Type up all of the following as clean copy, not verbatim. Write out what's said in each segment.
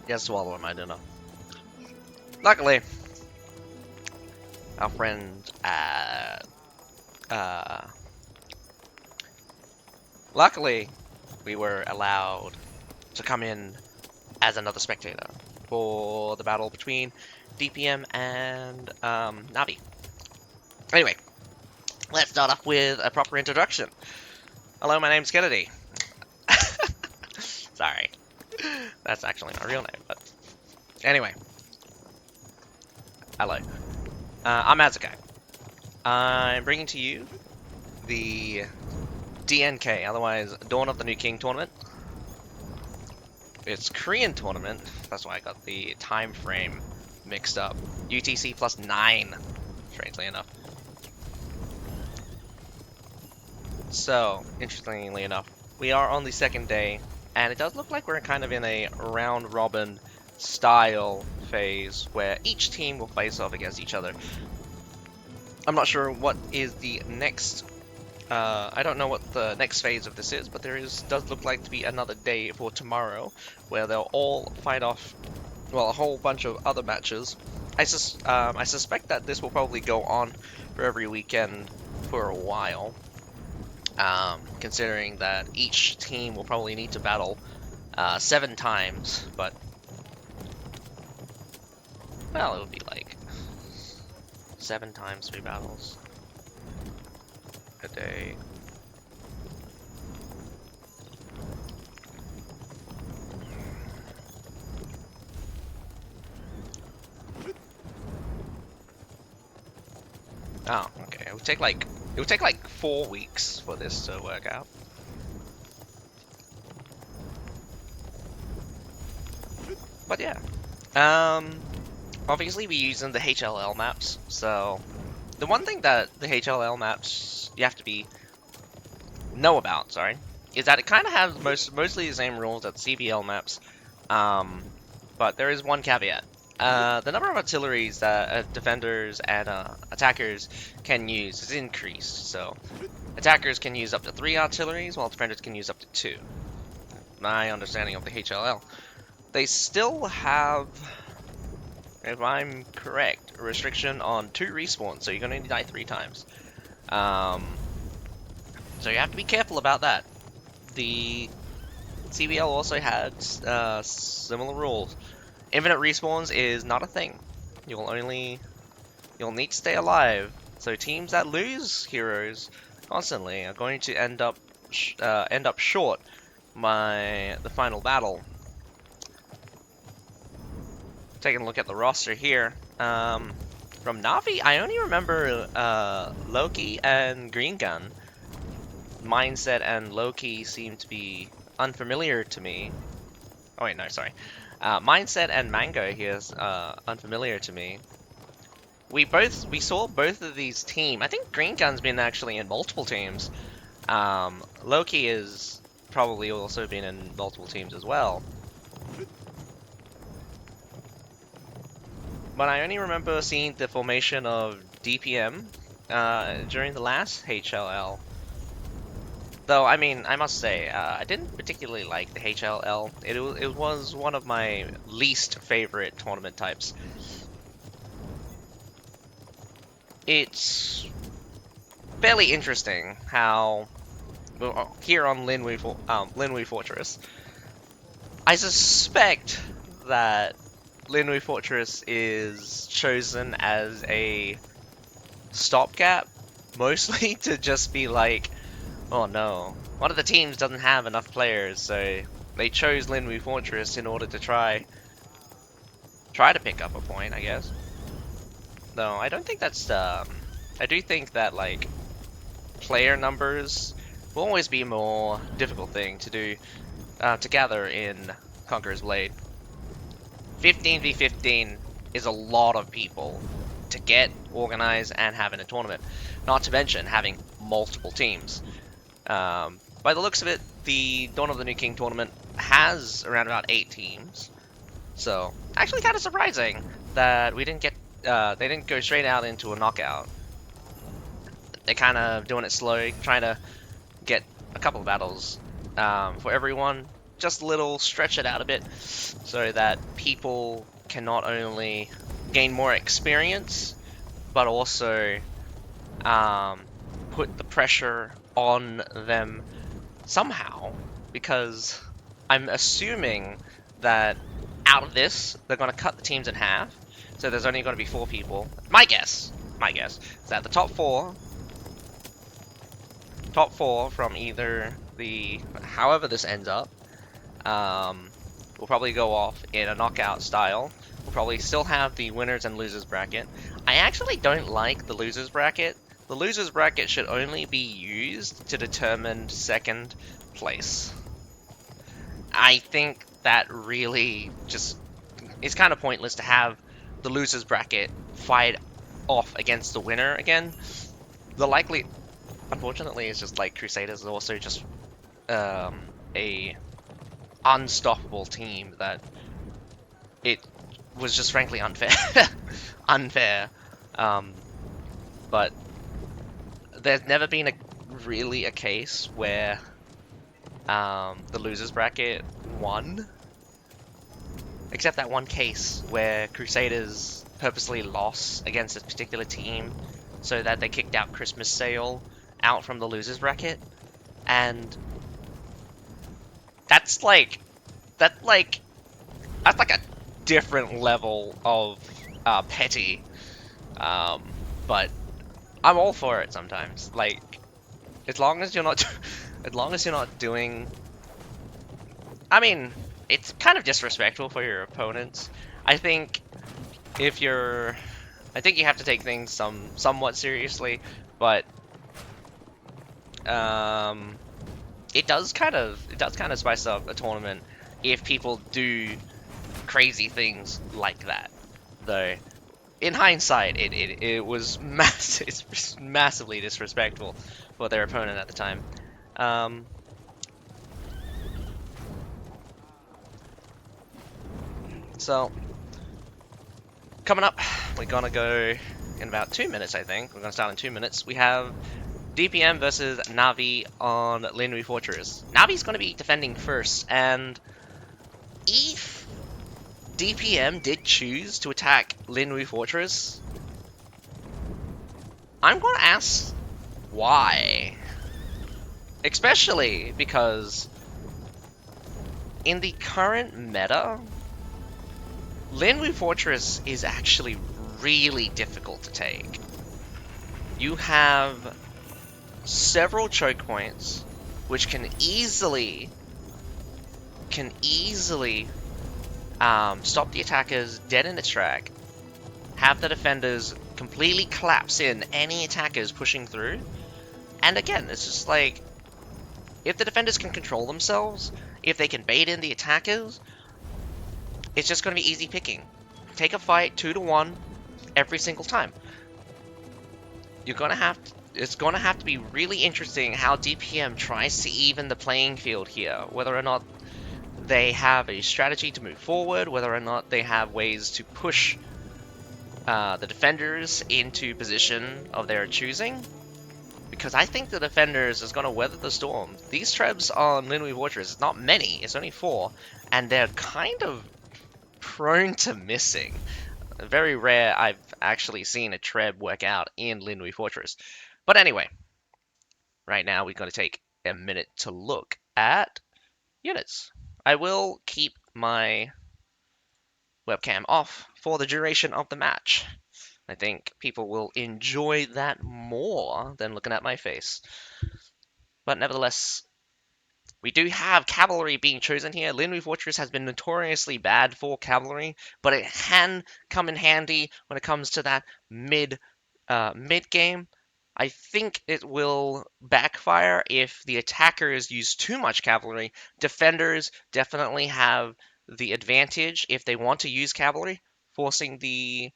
Just swallowing my dinner. Luckily, our friend luckily, we were allowed to come in as another spectator for the battle between DPM and NAVI. Anyway, let's start off with a proper introduction. Hello, my name's Kennedy. Sorry. That's actually my real name, but anyway. Hello. I'm Azukai. I'm bringing to you the DNK, otherwise Dawn of the New King tournament. It's Korean tournament, that's why I got the time frame mixed up. UTC plus 9, strangely enough. So, interestingly enough, we are on the second day, and it does look like we're kind of in a round-robin style phase where each team will face off against each other. I'm not sure what is the next I don't know what the next phase of this is, but does look like to be another day for tomorrow, where they'll all fight off, well, a whole bunch of other matches. I suspect that this will probably go on for every weekend for a while, considering that each team will probably need to battle 7 times, but, well, it would be like 7 times 3 battles a day. Oh, okay. It would take like 4 weeks for this to work out. But yeah. Obviously we're using the HLL maps, so the one thing that the HLL maps you have to know about, is that it kind of has mostly the same rules as CBL maps, but there is one caveat. The number of artilleries that defenders and attackers can use is increased, so attackers can use up to 3 artilleries, while defenders can use up to 2. My understanding of the HLL. They still have, if I'm correct, a restriction on 2 respawns, so you're going to die 3 times. So you have to be careful about that. The CBL also had similar rules. Infinite respawns is not a thing. You'll need to stay alive. So teams that lose heroes constantly are going to end up short by the final battle. Taking a look at the roster here. From Navi, I only remember Loki and Green Gun. Mindset and Loki seem to be unfamiliar to me. Oh wait, no, sorry. Mindset and Mango here is unfamiliar to me. We saw both of these teams. I think Green Gun's been actually in multiple teams. Loki is probably also been in multiple teams as well. But I only remember seeing the formation of DPM during the last HLL. Though, I mean, I must say, I didn't particularly like the HLL. It was one of my least favorite tournament types. It's fairly interesting how, well, here on Linhui Fortress, I suspect that Linhui Fortress is chosen as a stopgap, mostly to just be like, oh no, one of the teams doesn't have enough players, so they chose Linhui Fortress in order to try to pick up a point, I guess. No, I don't think that's, I do think that, like, player numbers will always be a more difficult thing to do, to gather in Conqueror's Blade. 15v15 is a lot of people to get, organize, and have in a tournament. Not to mention having multiple teams. By the looks of it, the Dawn of the New King tournament has around about 8 teams. So, actually kind of surprising that we didn't get, they didn't go straight out into a knockout. They're kind of doing it slow, trying to get a couple of battles for everyone, just a little, stretch it out a bit, so that people can not only gain more experience, but also put the pressure on them somehow, because I'm assuming that out of this, they're going to cut the teams in half, so there's only going to be 4 people. My guess is that the top four from either the, however this ends up, will probably go off in a knockout style. We'll probably still have the winners and losers bracket. I actually don't like the losers bracket. The losers bracket should only be used to determine second place. I think that really just, it's kind of pointless to have the losers bracket fight off against the winner again. The likely, unfortunately, is just like Crusaders is also just a unstoppable team that it was just frankly unfair. Unfair. But there's never been really a case where the losers bracket won. Except that one case where Crusaders purposely lost against a particular team so that they kicked out Christmas Sale out from the losers bracket. And that's like a different level of petty. But I'm all for it sometimes. Like, as long as you're not as long as you're not doing, I mean, it's kind of disrespectful for your opponents. I think if you're, I think you have to take things somewhat seriously, but it does kind of spice up a tournament if people do crazy things like that. Though, in hindsight, it was it's massively disrespectful for their opponent at the time. So, coming up, we're gonna go in about 2 minutes, I think. We're gonna start in 2 minutes. We have DPM versus NAVI on Linui Fortress. NAVI's gonna be defending first, and if DPM did choose to attack Linui Fortress, I'm gonna ask why. Especially because in the current meta, Linui Fortress is actually really difficult to take. You have several choke points, which can easily stop the attackers dead in its track, have the defenders completely collapse in any attackers pushing through, and again, it's just like, if the defenders can control themselves, if they can bait in the attackers, it's just going to be easy picking. Take a fight 2-1 every single time. You're gonna have to, it's gonna have to be really interesting how DPM tries to even the playing field here. Whether or not they have a strategy to move forward, whether or not they have ways to push the defenders into position of their choosing. Because I think the defenders is going to weather the storm. These trebs on Linui Fortress is not many, it's only 4, and they're kind of prone to missing. Very rare I've actually seen a treb work out in Linui Fortress. But anyway, right now we're going to take a minute to look at units. I will keep my webcam off for the duration of the match. I think people will enjoy that more than looking at my face. But nevertheless, we do have cavalry being chosen here. Linui Fortress has been notoriously bad for cavalry, but it can come in handy when it comes to that mid game. I think it will backfire if the attackers use too much cavalry. Defenders definitely have the advantage if they want to use cavalry, forcing the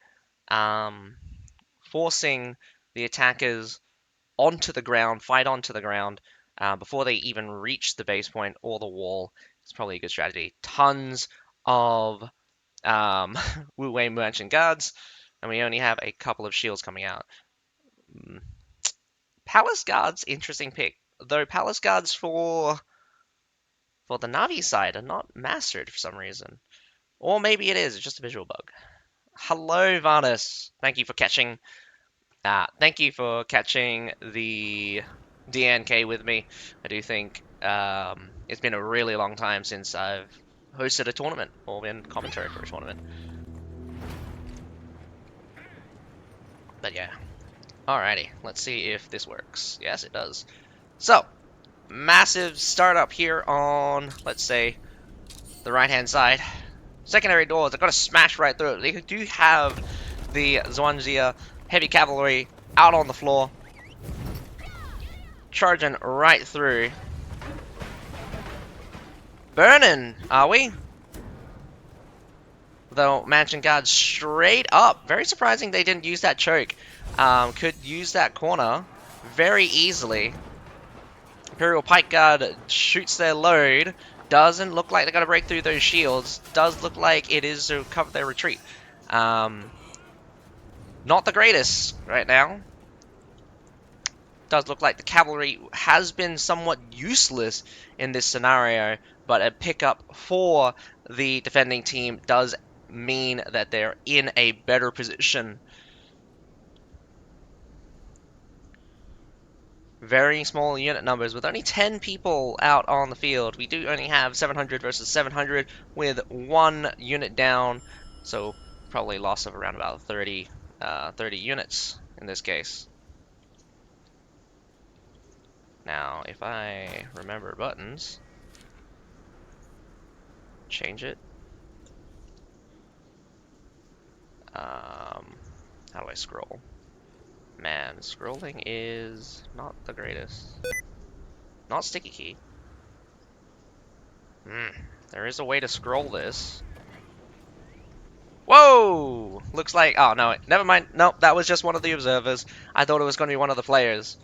attackers onto the ground, fight onto the ground, before they even reach the base point or the wall. It's probably a good strategy. Tons of Wu Wei merchant guards, and we only have a couple of shields coming out. Palace guards, interesting pick. Though Palace guards for for the Navi side are not mastered for some reason. Or maybe it is, it's just a visual bug. Hello, Varnus. Thank you for catching the DNK with me. I do think it's been a really long time since I've hosted a tournament or been commentary for a tournament. But yeah. Alrighty, let's see if this works. Yes, it does. So, massive startup here on, let's say, the right-hand side. Secondary doors, I've got to smash right through it. They do have the Zwanzia heavy cavalry out on the floor. Charging right through. Burning, are we? Though Mansion Guard straight up. Very surprising they didn't use that choke. Could use that corner very easily. Imperial Pike Guard shoots their load. Doesn't look like they're going to break through those shields. Does look like it is to cover their retreat. Not the greatest right now. Does look like the cavalry has been somewhat useless in this scenario, but a pickup for the defending team does mean that they're in a better position. Very small unit numbers with only 10 people out on the field. We do only have 700 versus 700 with 1 unit down, so probably loss of around about 30 units in this case. Now, if I remember buttons, change it. How do I scroll? Man, scrolling is not the greatest. Not sticky key. There is a way to scroll this. Whoa! Looks like... Oh, no, never mind. Nope, that was just one of the observers. I thought it was going to be one of the players.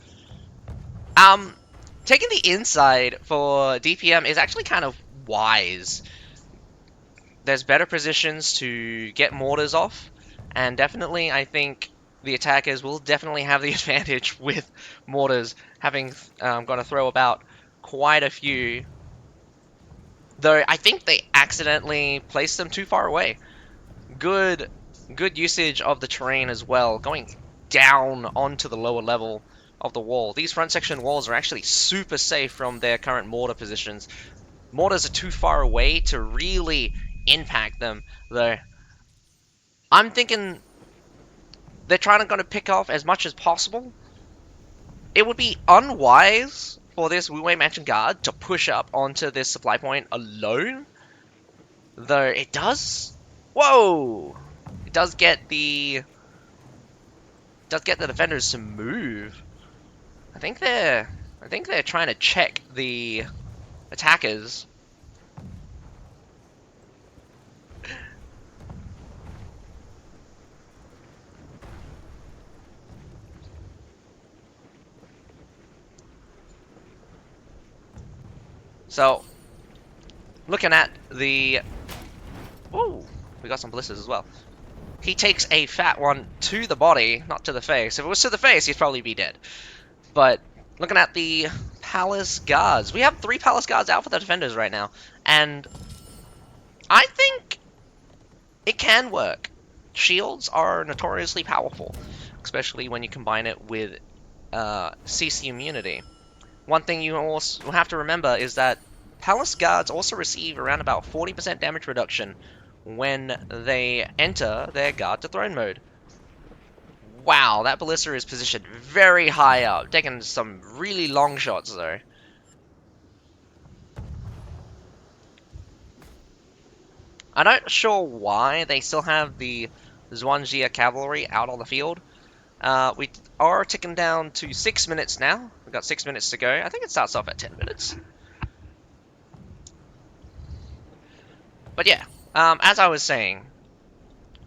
Taking the inside for DPM is actually kind of wise. There's better positions to get mortars off, and definitely I think the attackers will definitely have the advantage with mortars, having got to throw about quite a few. Though I think they accidentally placed them too far away. Good usage of the terrain as well, going down onto the lower level of the wall. These front section walls are actually super safe from their current mortar positions. Mortars are too far away to really impact them, though. I'm thinking they're trying to pick off as much as possible. It would be unwise for this Wu-Wei Mansion Guard to push up onto this supply point alone, though it does. Whoa! It does get the defenders to move. I think they're trying to check the attackers. So, looking at the... Ooh, we got some blisters as well. He takes a fat one to the body, not to the face. If it was to the face, he'd probably be dead. But, looking at the Palace Guards. We have 3 Palace Guards out for the defenders right now. And I think it can work. Shields are notoriously powerful, especially when you combine it with CC immunity. One thing you also have to remember is that Palace Guards also receive around about 40% damage reduction when they enter their Guard to Throne mode. Wow, that Ballista is positioned very high up, taking some really long shots though. I'm not sure why they still have the Zwanzia cavalry out on the field. We are ticking down to 6 minutes now. We've got 6 minutes to go. I think it starts off at 10 minutes. But yeah, as I was saying,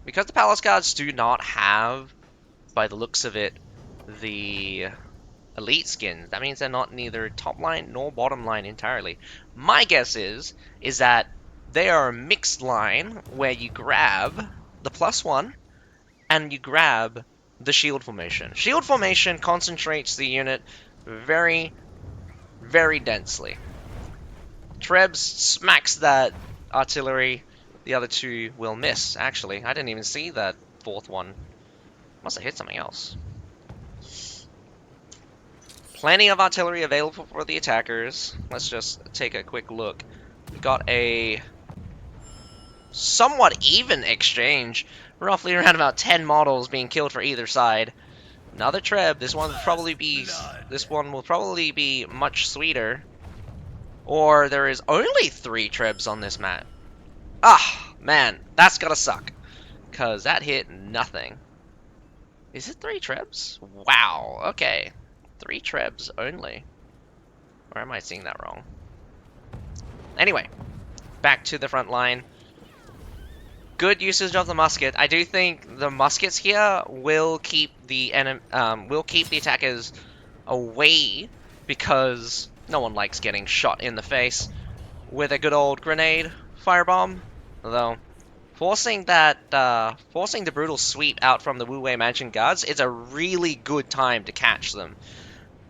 because the Palace Guards do not have, by the looks of it, the elite skins, that means they're not neither top line nor bottom line entirely. My guess is that they are a mixed line where you grab the +1 and you grab the shield formation. Shield formation concentrates the unit very, very densely. Trebs smacks that artillery. The other two will miss, actually. I didn't even see that fourth one. Must have hit something else. Plenty of artillery available for the attackers. Let's just take a quick look. We got a somewhat even exchange. Roughly around about 10 models being killed for either side. Another Treb. This one will probably be much sweeter. Or there is only 3 Trebs on this map. Ah, man, that's gotta suck. Cause that hit nothing. Is it 3 Trebs? Wow, okay. 3 Trebs only. Or am I seeing that wrong? Anyway, back to the front line. Good usage of the musket. I do think the muskets here will keep the attackers away because no one likes getting shot in the face with a good old grenade firebomb. Although forcing the brutal sweep out from the Wu Wei Mansion guards is a really good time to catch them.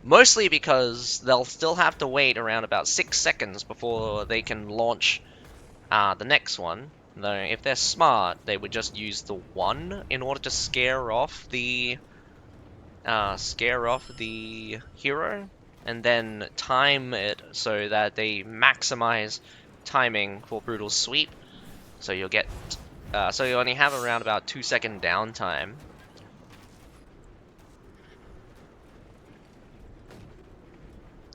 Mostly because they'll still have to wait around about 6 seconds before they can launch the next one. Though, if they're smart, they would just use the one in order to scare off the hero, and then time it so that they maximize timing for brutal sweep. So you'll get, so you only have around about 2-second downtime.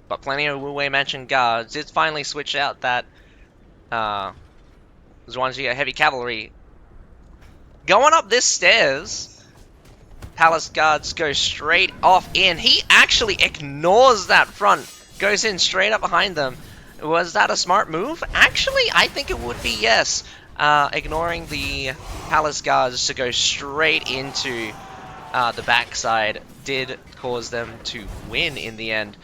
But plenty of Wu Wei Mansion guards did finally switch out that Zhuangzi heavy cavalry. Going up this stairs, Palace guards go straight off in. He actually ignores that front, goes in straight up behind them. Was that a smart move? Actually, I think it would be yes. Ignoring the Palace guards to go straight into the backside did cause them to win in the end.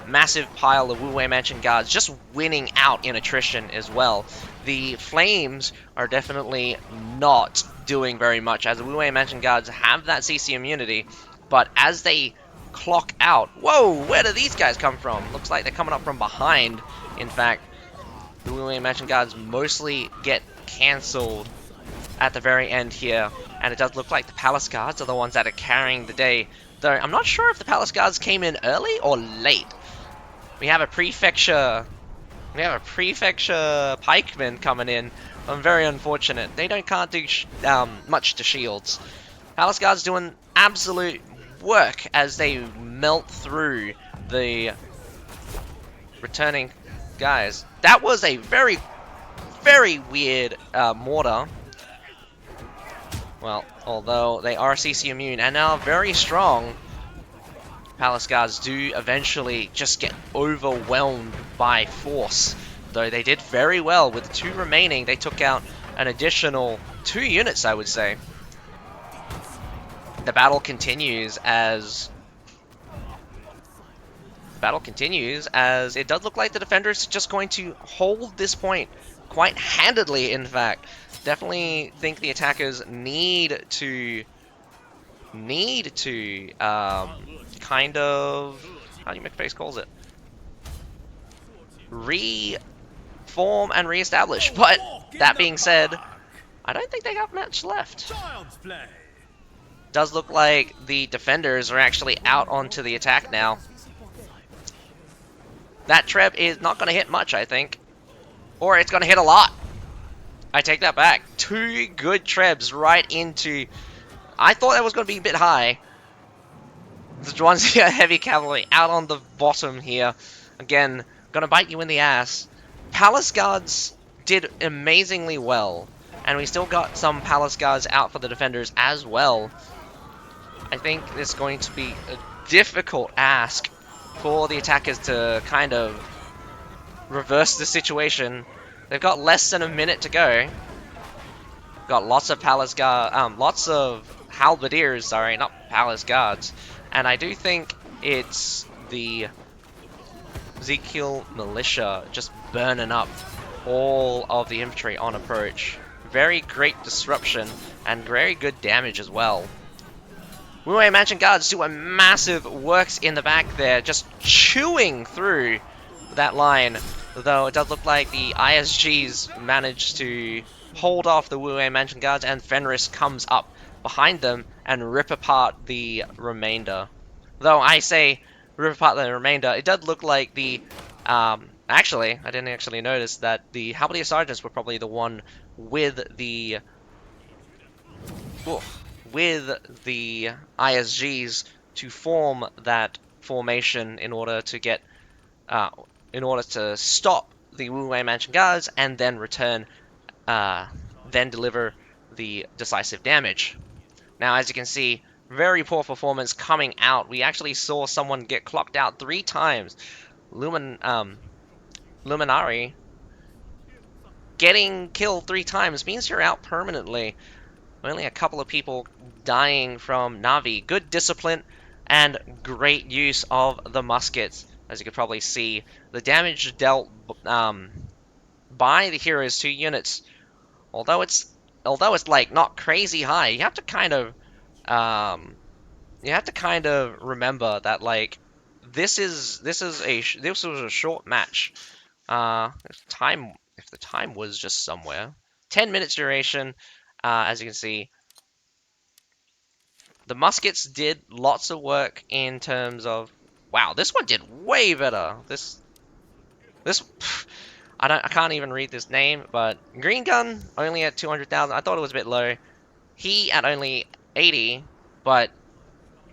Massive pile of Wu Wei Mansion guards just winning out in attrition as well. The Flames are definitely not doing very much, as the Wu Wei Mansion guards have that CC immunity, but as they clock out, whoa, where do these guys come from? Looks like they're coming up from behind. In fact, the Wu Wei Mansion guards mostly get cancelled at the very end here, and it does look like the Palace guards are the ones that are carrying the day, though I'm not sure if the Palace guards came in early or late. We have a prefecture pikeman coming in. Very unfortunate. They can't do much to shields. Palace guards doing absolute work as they melt through the returning guys. That was a very, very weird mortar. Well, although they are CC immune and are very strong, Palace guards do eventually just get overwhelmed by force. Though they did very well with the 2 remaining. They took out an additional 2 units, I would say. The battle continues as it does look like the defenders are just going to hold this point quite handedly, in fact. Definitely think the attackers need to kind of, how do you make face calls it? Reform and reestablish. But that being said, I don't think they have much left. Does look like the defenders are actually out onto the attack now. That Treb is not going to hit much, I think. Or it's going to hit a lot. I take that back. 2 good Trebs right into... I thought that was going to be a bit high. The Zhuangzi heavy cavalry out on the bottom here. Again, gonna bite you in the ass. Palace guards did amazingly well. And we still got some Palace guards out for the defenders as well. I think it's going to be a difficult ask for the attackers to kind of reverse the situation. They've got less than a minute to go. Got lots of Palace guard, lots of halberdiers, sorry, not Palace guards. And I do think it's the Ezekiel militia just burning up all of the infantry on approach. Very great disruption and very good damage as well. Wu Wei Mansion guards do a massive works in the back there, just chewing through that line. though it does look like the ISGs managed to hold off the Wu Wei Mansion Guards, and Fenris comes up behind them and rip apart the remainder. Though I say rip apart the remainder, it does look like the actually, I didn't actually notice that the Halberdier Sergeants were probably the one with the with the ISGs to form that formation in order to get uh, in order to stop the Wu Wei Mansion Guards and then return, then deliver the decisive damage. Now, as you can see, very poor performance coming out. We actually saw someone get clocked out 3 times. Luminari getting killed 3 times means you're out permanently. Only a couple of people dying from NAVI. Good discipline and great use of the muskets. As you can probably see, the damage dealt by the hero's 2 units, although it's like not crazy high, you have to kind of remember that like this was a short match. If the time was just somewhere, 10 minutes duration. As you can see, the muskets did lots of work in terms of. Wow, this one did way better. This I can't even read this name, but Green Gun only at 200,000. I thought it was a bit low. He at only 80, but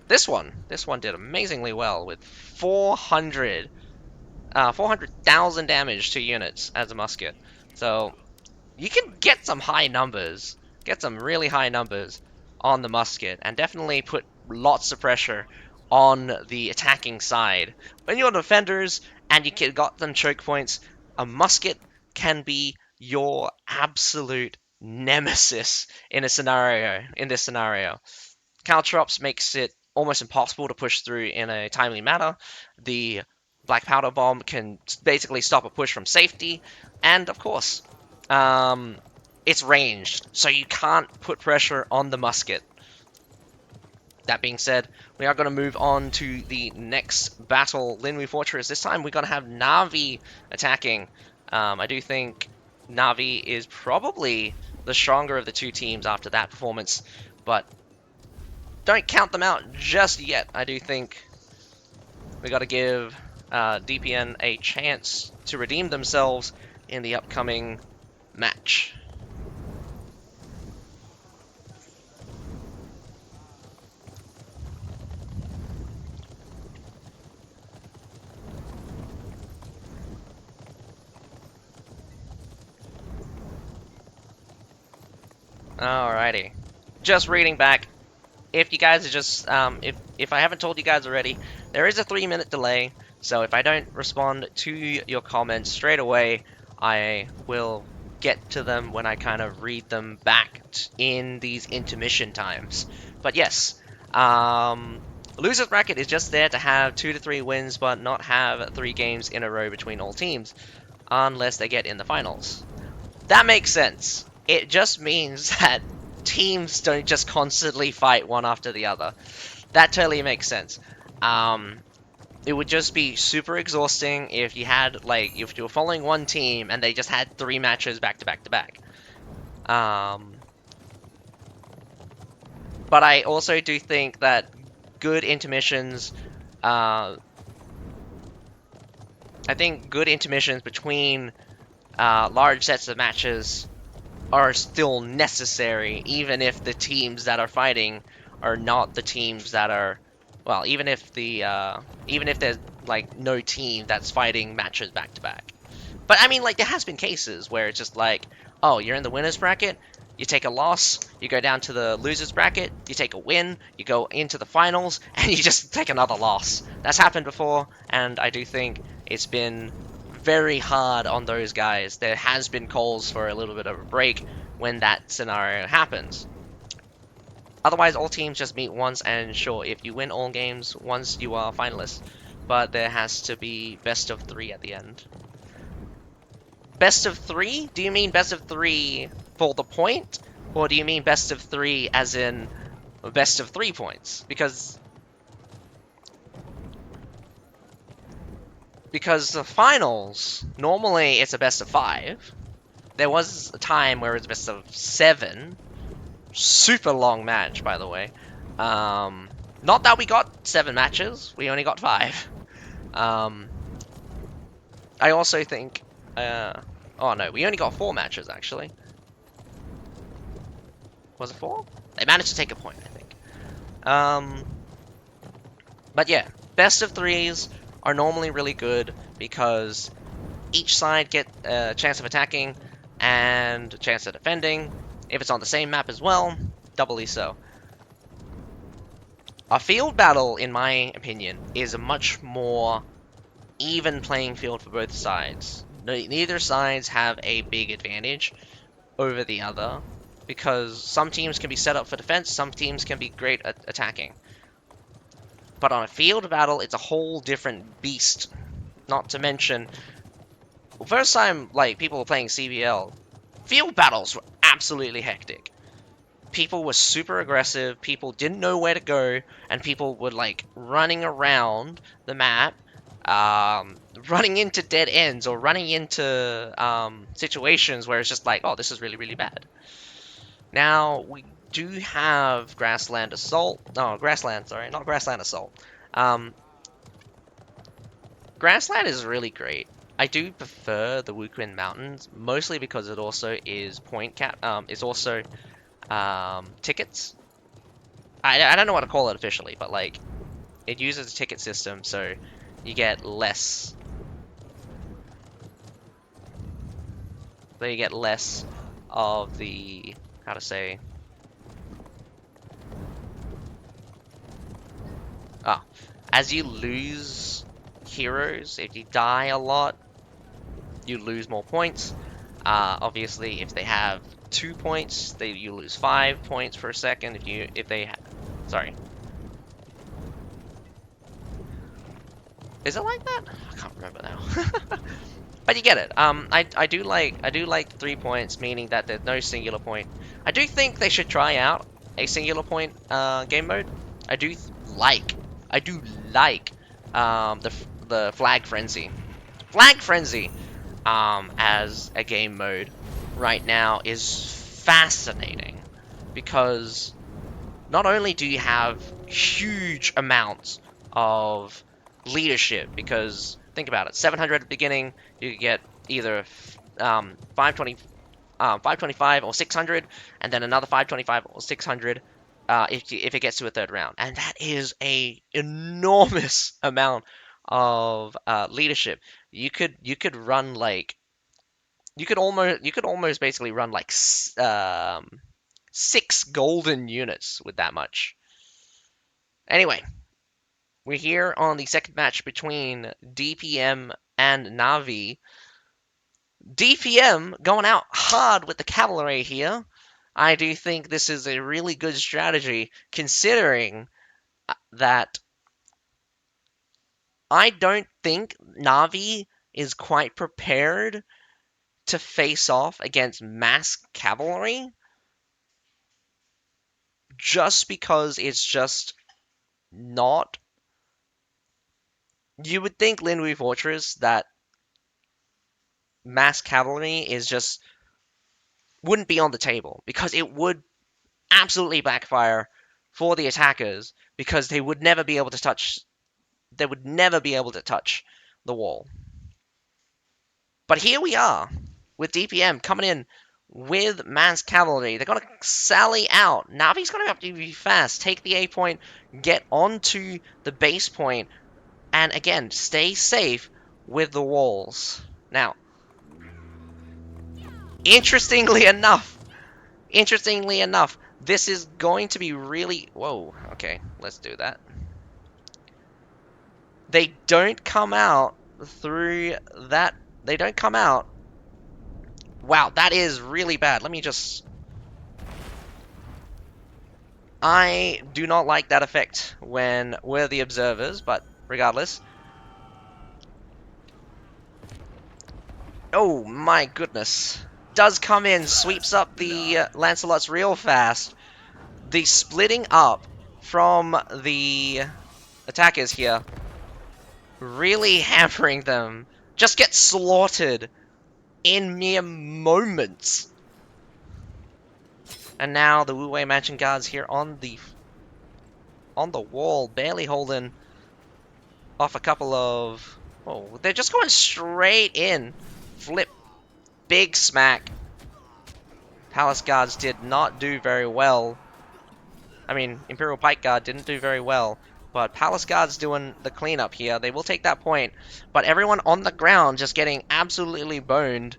this one did amazingly well with 400,000 damage to units as a musket. So you can get some high numbers, get some really high numbers on the musket, and definitely put lots of pressure on the attacking side. When you're defenders and you got them choke points, a musket can be your absolute nemesis in this scenario. Caltrops makes it almost impossible to push through in a timely manner. The Black Powder Bomb can basically stop a push from safety, and of course, it's ranged, so you can't put pressure on the musket. That being said, we are going to move on to the next battle, Linwu Fortress. This time we're going to have NAVI attacking. I do think NAVI is probably the stronger of the 2 teams after that performance, but don't count them out just yet. I do think we got to give DPM a chance to redeem themselves in the upcoming match. Alrighty. Just reading back. If you guys are just, if I haven't told you guys already, there is a 3-minute delay, so if I don't respond to your comments straight away, I will get to them when I kind of read them back in these intermission times. But yes, loser's bracket is just there to have 2 to 3 wins, but not have 3 games in a row between all teams, unless they get in the finals. That makes sense. It just means that teams don't just constantly fight one after the other. That totally makes sense. It would just be super exhausting if you had, like, if you were following one team and they just had 3 matches back to back to back. But I also do think that good intermissions, I think good intermissions between large sets of matches are still necessary, even if the teams that are fighting are not the teams that are, well, even if there's like no team that's fighting matches back to back. But I mean, like, there has been cases where it's just like, oh, you're in the winners bracket, you take a loss, you go down to the losers bracket, you take a win, you go into the finals, and you just take another loss. That's happened before, and I do think it's been very hard on those guys. There has been calls for a little bit of a break when that scenario happens. Otherwise, all teams just meet once, and sure, if you win all games once, you are finalists. But there has to be best of 3 at the end. Best of 3? Do you mean best of 3 for the point? Or do you mean best of 3 as in best of 3 points? Because Because the finals, normally it's a best of 5. There was a time where it was a best of 7. Super long match, by the way. Not that we got 7 matches, we only got 5. I also think... oh no, we only got 4 matches, actually. Was it 4? They managed to take a point, I think. But yeah, best of 3s are normally really good because each side get a chance of attacking and a chance of defending. If it's on the same map as well, doubly so. A field battle, in my opinion, is a much more even playing field for both sides. Neither sides have a big advantage over the other, because some teams can be set up for defense, some teams can be great at attacking. But on a field battle, it's a whole different beast. Not to mention, first time like people were playing CBL, field battles were absolutely hectic. People were super aggressive, people didn't know where to go, and people were like running around the map, running into dead ends or running into situations where it's just like, oh, this is really, really bad. Now, we do have Grassland Assault. No, Grassland, sorry, not Grassland Assault. Grassland is really great. I do prefer the Wuquin Mountains, mostly because it also is point cap. It's also tickets. I don't know what to call it officially, but like it uses a ticket system, so you get less. So you get less of the how to say. As you lose heroes, if you die a lot, you lose more points. Obviously, if they have 2 points, you lose 5 points per second. Sorry, is it like that? I can't remember now. But you get it. I do like 3 points, meaning that there's no singular point. I do think they should try out a singular point game mode. I do like the Flag Frenzy. Flag Frenzy as a game mode right now is fascinating because not only do you have huge amounts of leadership, because think about it, 700 at the beginning, you get either 525 or 600, and then another 525 or 600 if it gets to a third round, and that is a enormous amount of leadership. You could run like you could almost basically run like 6 golden units with that much. Anyway, we're here on the second match between DPM and NAVI. DPM going out hard with the cavalry here. I do think this is a really good strategy, considering that I don't think Navi is quite prepared to face off against mass cavalry, just because it's just not. You would think Linhui Fortress that mass cavalry is just wouldn't be on the table, because it would absolutely backfire for the attackers, because they would never be able to touch the wall. But here we are with DPM coming in with mass cavalry. They're going to sally out. Navi's going to have to be fast, take the A point, get onto the base point, and again, stay safe with the walls. Now, interestingly enough, this is going to be really... Whoa, okay, let's do that. They don't come out through that. They don't come out. Wow, that is really bad. Let me just... I do not like that effect when we're the observers, but regardless. Oh my goodness. Does come in, sweeps up the Lancelots real fast. The splitting up from the attackers here really hammering them, just get slaughtered in mere moments. And now the Wu Wei Mansion guards here on the wall, barely holding off a couple of... Oh, they're just going straight in. Flip. Big smack. Palace guards did not do very well. I mean, Imperial Pike Guard didn't do very well. But Palace Guard's doing the cleanup here. They will take that point. But everyone on the ground just getting absolutely boned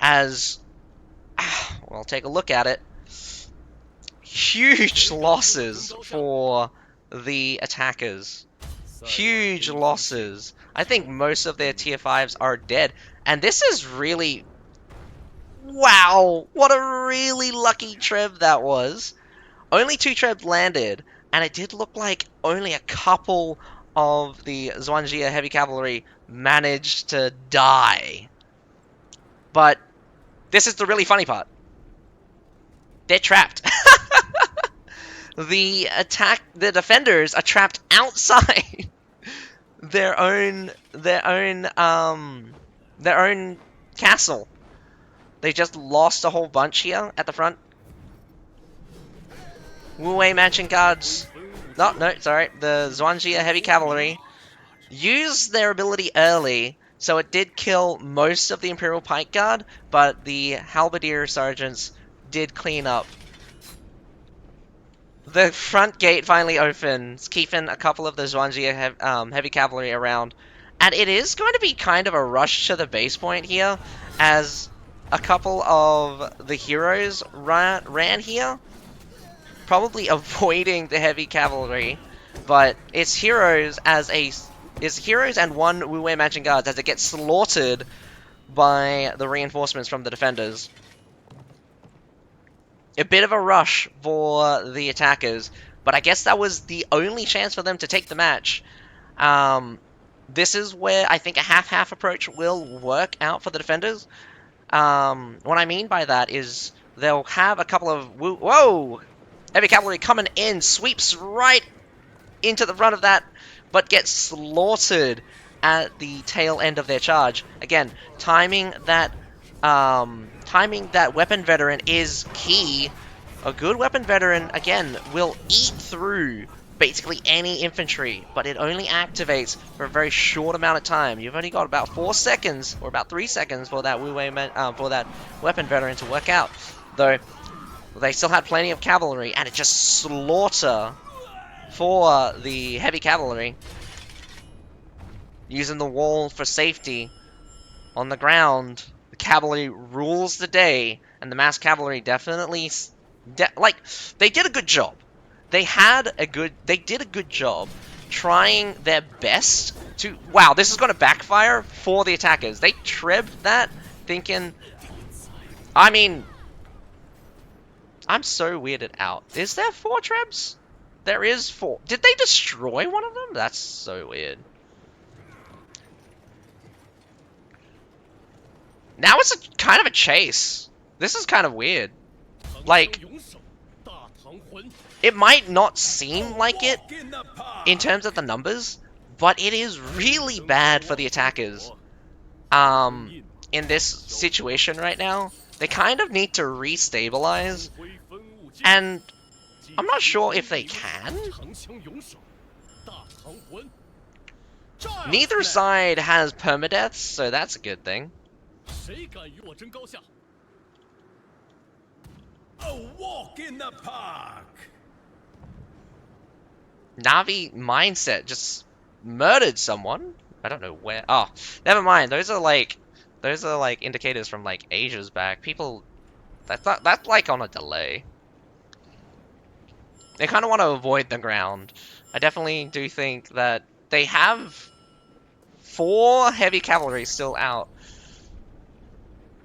as... Well, take a look at it. Huge losses for the attackers. Huge losses. I think most of their tier 5s are dead. And this is really... Wow! What a really lucky treb that was. Only 2 trebs landed, and it did look like only a couple of the Zhuangjia heavy cavalry managed to die. But this is the really funny part. They're trapped. The defenders are trapped outside their own castle. They just lost a whole bunch here at the front. Wu Wei Mansion guards. No, sorry. The Zhuangjia heavy cavalry used their ability early, so it did kill most of the Imperial Pike Guard, but the Halberdier sergeants did clean up. The front gate finally opens, keeping a couple of the Zhuangjia heavy cavalry around. And it is going to be kind of a rush to the base point here, as a couple of the heroes ran here, probably avoiding the heavy cavalry, but it's heroes and one Wu Wei Mansion guards as it gets slaughtered by the reinforcements from the defenders. A bit of a rush for the attackers, but I guess that was the only chance for them to take the match. This is where I think a half-half approach will work out for the defenders. What I mean by that is they'll have a couple of... Whoa! Heavy cavalry coming in, sweeps right into the front of that, but gets slaughtered at the tail end of their charge. Again, timing that weapon veteran is key. A good weapon veteran, again, will eat through basically any infantry, but it only activates for a very short amount of time. You've only got about 4 seconds, or about 3 seconds, for that for that weapon veteran to work out. Though they still had plenty of cavalry, and it just slaughter for the heavy cavalry, using the wall for safety on the ground. The cavalry rules the day, and the mass cavalry definitely, they did a good job. They did a good job trying their best to... Wow, this is going to backfire for the attackers. They trebbed that, thinking... I mean... I'm so weirded out. Is there 4 trebs? There is 4. Did they destroy one of them? That's so weird. Now it's kind of a chase. This is kind of weird. Like, it might not seem like it in terms of the numbers, but it is really bad for the attackers. In this situation right now, they kind of need to restabilize, and I'm not sure if they can. Neither side has permadeaths, so that's a good thing. A walk in the park. Navi mindset just murdered someone. I don't know where. Oh, never mind. Those are like indicators from like ages back. People, that's like on a delay. They kind of want to avoid the ground. I definitely do think that they have 4 heavy cavalry still out.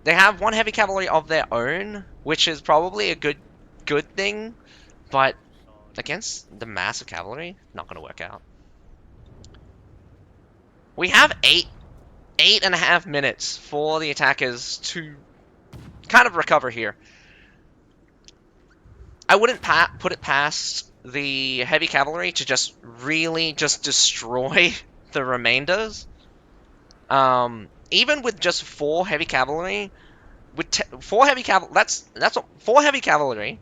They have 1 heavy cavalry of their own, which is probably a good thing, but against the massive cavalry, not going to work out. We have 8.5 minutes for the attackers to kind of recover here. I wouldn't put it past the heavy cavalry to just really just destroy the remainders, even with just 4 heavy cavalry, with 4 heavy cavalry, that's what 4 heavy cavalry.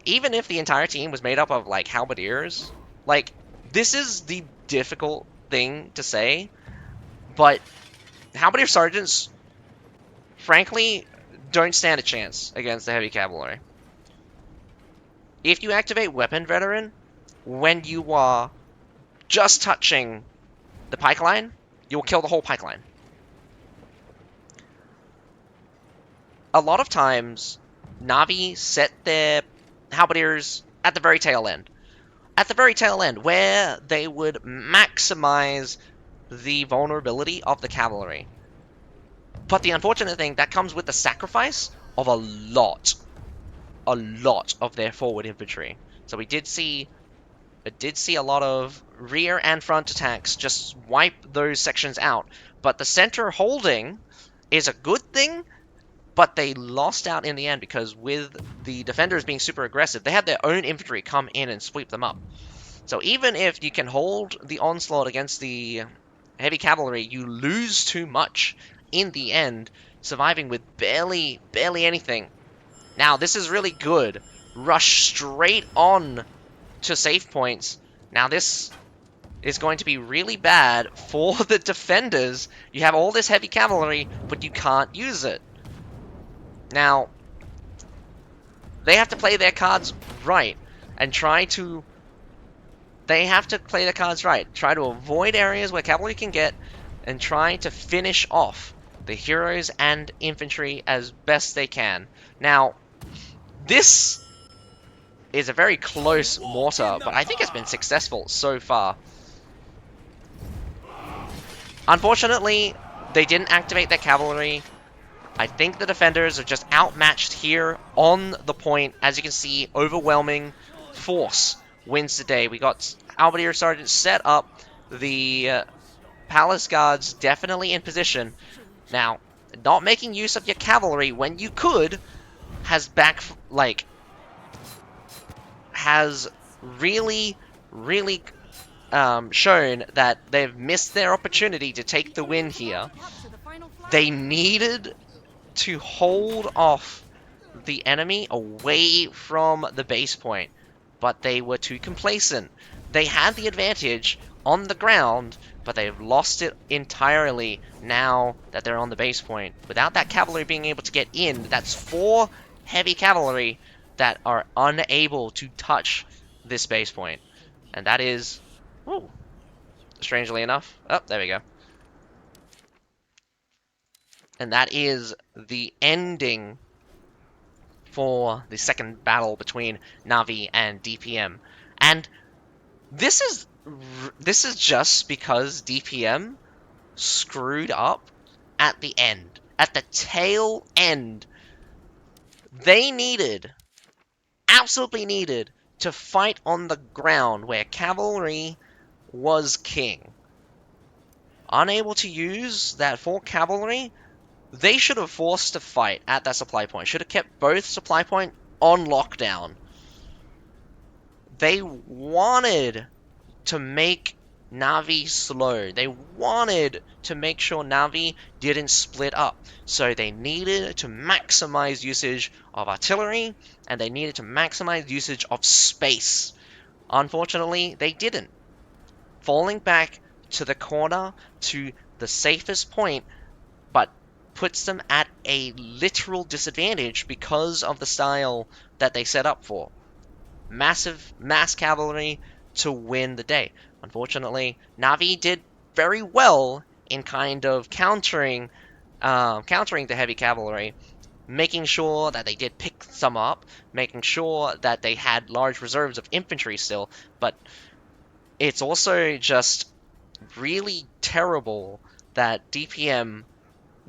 Even if the entire team was made up of like halberdiers, like this is the difficult thing to say, but halberdier sergeants, frankly, don't stand a chance against the heavy cavalry. If you activate Weapon Veteran when you are just touching the pike line, you'll kill the whole pike line. A lot of times, Navi set their halberdiers at the very tail end. At the very tail end, where they would maximize the vulnerability of the cavalry. But the unfortunate thing, that comes with the sacrifice of a lot of their forward infantry. So we did see a lot of rear and front attacks just wipe those sections out. But the center holding is a good thing, but they lost out in the end because with the defenders being super aggressive, they had their own infantry come in and sweep them up. So even if you can hold the onslaught against the heavy cavalry, you lose too much in the end, surviving with barely anything. Now, this is really good. Rush straight on to save points. Now, this is going to be really bad for the defenders. You have all this heavy cavalry, but you can't use it. Now, they have to play their cards right and try to... They have to play their cards right. Try to avoid areas where cavalry can get and try to finish off the heroes and infantry as best they can. Now, this is a very close mortar, but I think it's been successful so far. Unfortunately, they didn't activate their cavalry. I think the defenders are just outmatched here on the point. As you can see, overwhelming force wins the day. We got Halberdier Sergeant set up. The Palace Guards definitely in position. Now, not making use of your cavalry when you could has has really shown that they've missed their opportunity to take the win here. They needed to hold off the enemy away from the base point, but they were too complacent. They had the advantage on the ground, but they've lost it entirely now that they're on the base point. Without that cavalry being able to get in, that's 4 heavy cavalry that are unable to touch this base point. And that is, ooh, strangely enough, oh, there we go. And that is the ending for the second battle between Navi and DPM. And this is just because DPM screwed up at the end. At the tail end. They absolutely needed, to fight on the ground where cavalry was king. Unable to use that 4 cavalry, they should have forced a fight at that supply point. Should have kept both supply point on lockdown. They wanted to make Navi slow. They wanted to make sure Navi didn't split up. So they needed to maximize usage of artillery, and they needed to maximize usage of space. Unfortunately, they didn't. Falling back to the corner, to the safest point, but puts them at a literal disadvantage because of the style that they set up for. Massive mass cavalry to win the day. Unfortunately, Navi did very well in kind of countering the heavy cavalry, making sure that they did pick some up, making sure that they had large reserves of infantry still, but it's also just really terrible that DPM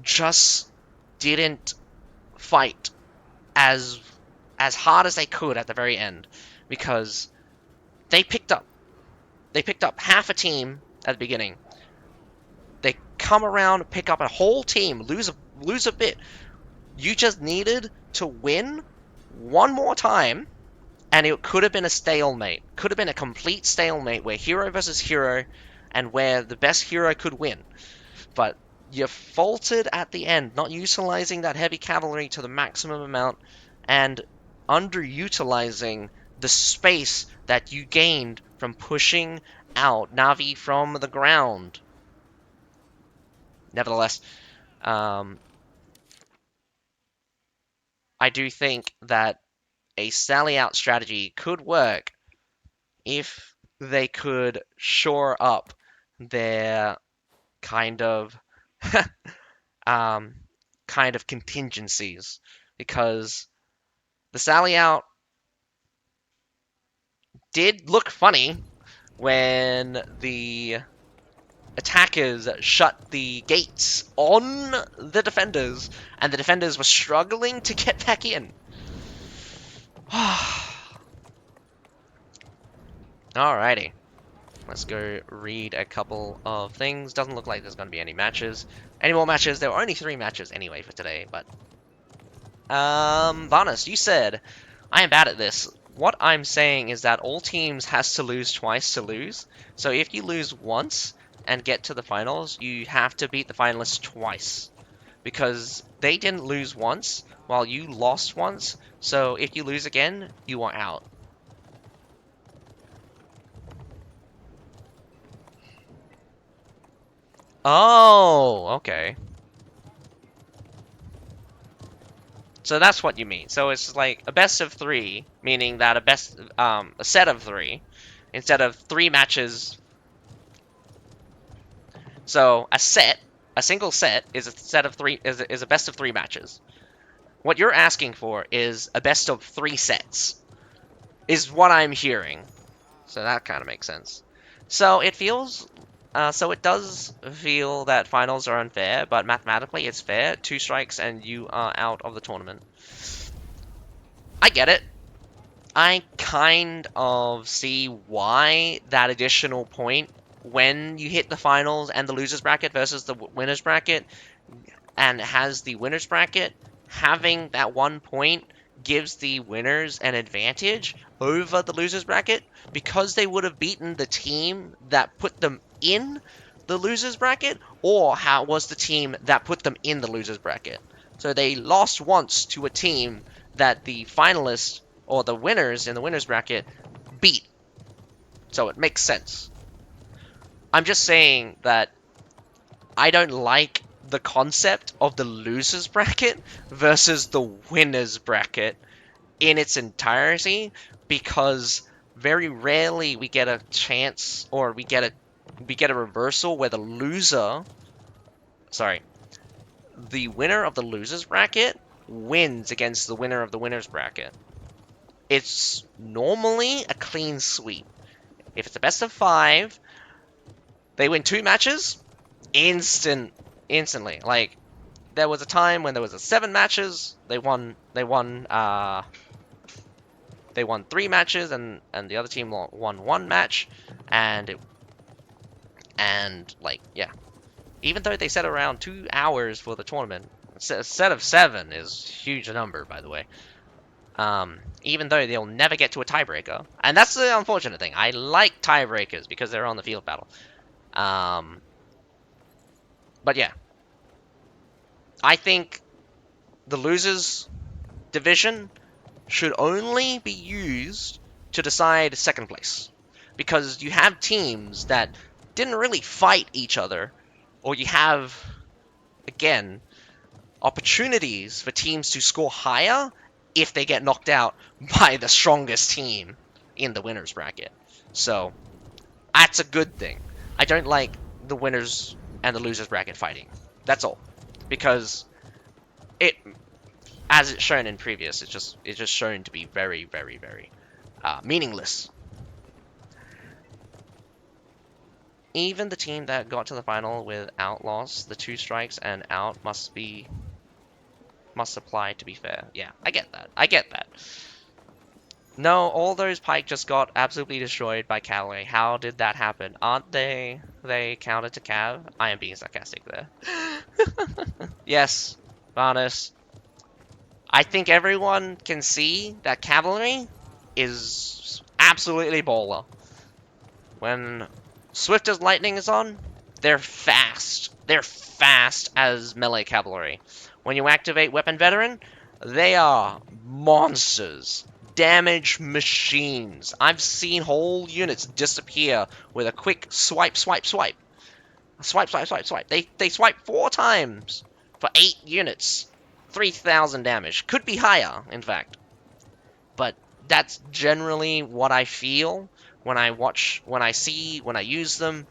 just didn't fight as hard as they could at the very end, because they picked up half a team at the beginning. They come around, pick up a whole team, lose a bit. You just needed to win one more time, and it could have been a stalemate. Could have been a complete stalemate where hero versus hero, and where the best hero could win. But you faltered at the end, not utilizing that heavy cavalry to the maximum amount, and underutilizing the space that you gained from pushing out Navi from the ground. Nevertheless, I do think that a sally out strategy could work if they could shore up their kind of um, kind of contingencies, because the sally out did look funny when the attackers shut the gates on the defenders, and the defenders were struggling to get back in. Alrighty. Let's go read a couple of things. Doesn't look like there's going to be any matches. Any more matches? There were only 3 matches anyway for today, but... Varnus, you said, I am bad at this. What I'm saying is that all teams has to lose twice to lose. So if you lose once and get to the finals, you have to beat the finalists twice. Because they didn't lose once, while you lost once. So if you lose again, you are out. Oh, okay. So that's what you mean. So it's like a best of 3, meaning that a set of 3, instead of 3 matches. So a single set is a set of 3, is a best of 3 matches. What you're asking for is a best of 3 sets, is what I'm hearing. So that kind of makes sense. So it feels, so it does feel that finals are unfair, but mathematically it's fair. 2 strikes and you are out of the tournament. I get it. I kind of see why that additional point when you hit the finals and the losers bracket versus the winners bracket, and has the winners bracket, having that 1 point gives the winners an advantage over the losers bracket, because they would have beaten the team that put them in the losers bracket, or how was the team that put them in the losers bracket. So they lost once to a team that the finalists or the winners in the winners bracket beat. So it makes sense. I'm just saying that I don't like the concept of the losers bracket versus the winners bracket in its entirety, because very rarely we get a chance, or we get a reversal where the winner of the losers bracket wins against the winner of the winners bracket. It's normally a clean sweep. If it's a best of 5, they win 2 matches instantly. Like, there was a time when there was 7 matches, they won 3 matches, and the other team won 1 match, and like, yeah. Even though they set around 2 hours for the tournament, a set of 7 is a huge number, by the way. Even though they'll never get to a tiebreaker. And that's the unfortunate thing. I like tiebreakers because they're on the field battle. But yeah. I think the losers division should only be used to decide second place. Because you have teams that didn't really fight each other, or you have, again, opportunities for teams to score higher if they get knocked out by the strongest team in the winners bracket. So that's a good thing. I don't like the winners and the losers bracket fighting. That's all. Because it, as it's shown in previous, it's just shown to be very, very, very meaningless. Even the team that got to the final without loss, the 2 strikes and out must apply to be fair. Yeah, I get that. No, all those Pike just got absolutely destroyed by cavalry. How did that happen? Aren't they countered to Cav? I am being sarcastic there. Yes, Varnus. I think everyone can see that cavalry is absolutely baller. When Swift as lightning is on, they're fast. They're fast as melee cavalry. When you activate Weapon Veteran, they are monsters. Damage machines. I've seen whole units disappear with a quick swipe, swipe, swipe. Swipe, swipe, swipe, swipe. They swipe 4 times for 8 units. 3,000 damage. Could be higher, in fact. But that's generally what I feel when I watch, when I use them.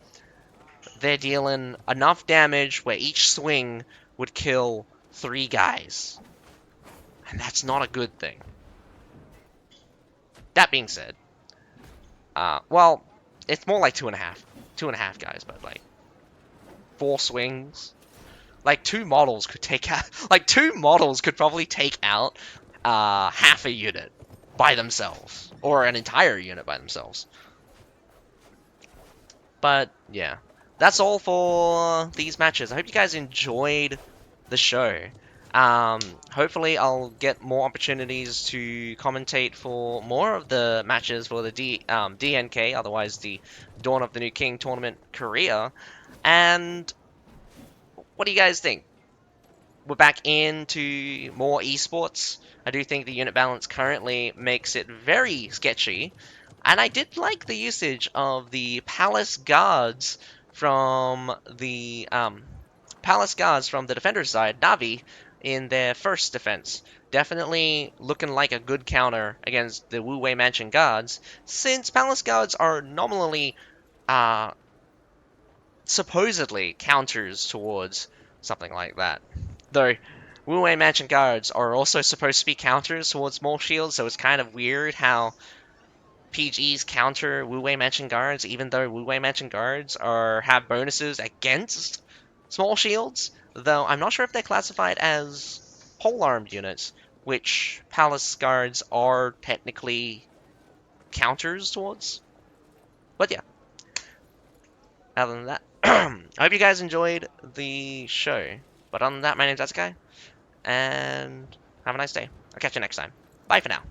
They're dealing enough damage where each swing would kill 3 guys. And that's not a good thing. That being said, well, it's more like 2.5. 2.5 guys, but like 4 swings. Like 2 models could take out, like 2 models could probably take out half a unit by themselves, or an entire unit by themselves. But yeah, that's all for these matches. I hope you guys enjoyed the show. Hopefully I'll get more opportunities to commentate for more of the matches for the DNK, otherwise the Dawn of the New King tournament Korea. And what do you guys think? We're back into more esports. I do think the unit balance currently makes it very sketchy. And I did like the usage of the Palace Guards from the defender's side, NAVI, in their first defense. Definitely looking like a good counter against the Wu Wei Mansion Guards, since Palace Guards are nominally, supposedly counters towards something like that. Though, Wu Wei Mansion Guards are also supposed to be counters towards small shields, so it's kind of weird how PGs counter Wu Wei Mansion Guards, even though Wu Wei Mansion Guards have bonuses against small shields, though I'm not sure if they're classified as polearmed units, which Palace Guards are technically counters towards. But yeah, other than that, I hope you guys enjoyed the show. But other than that, my name's Asukai, and have a nice day. I'll catch you next time. Bye for now.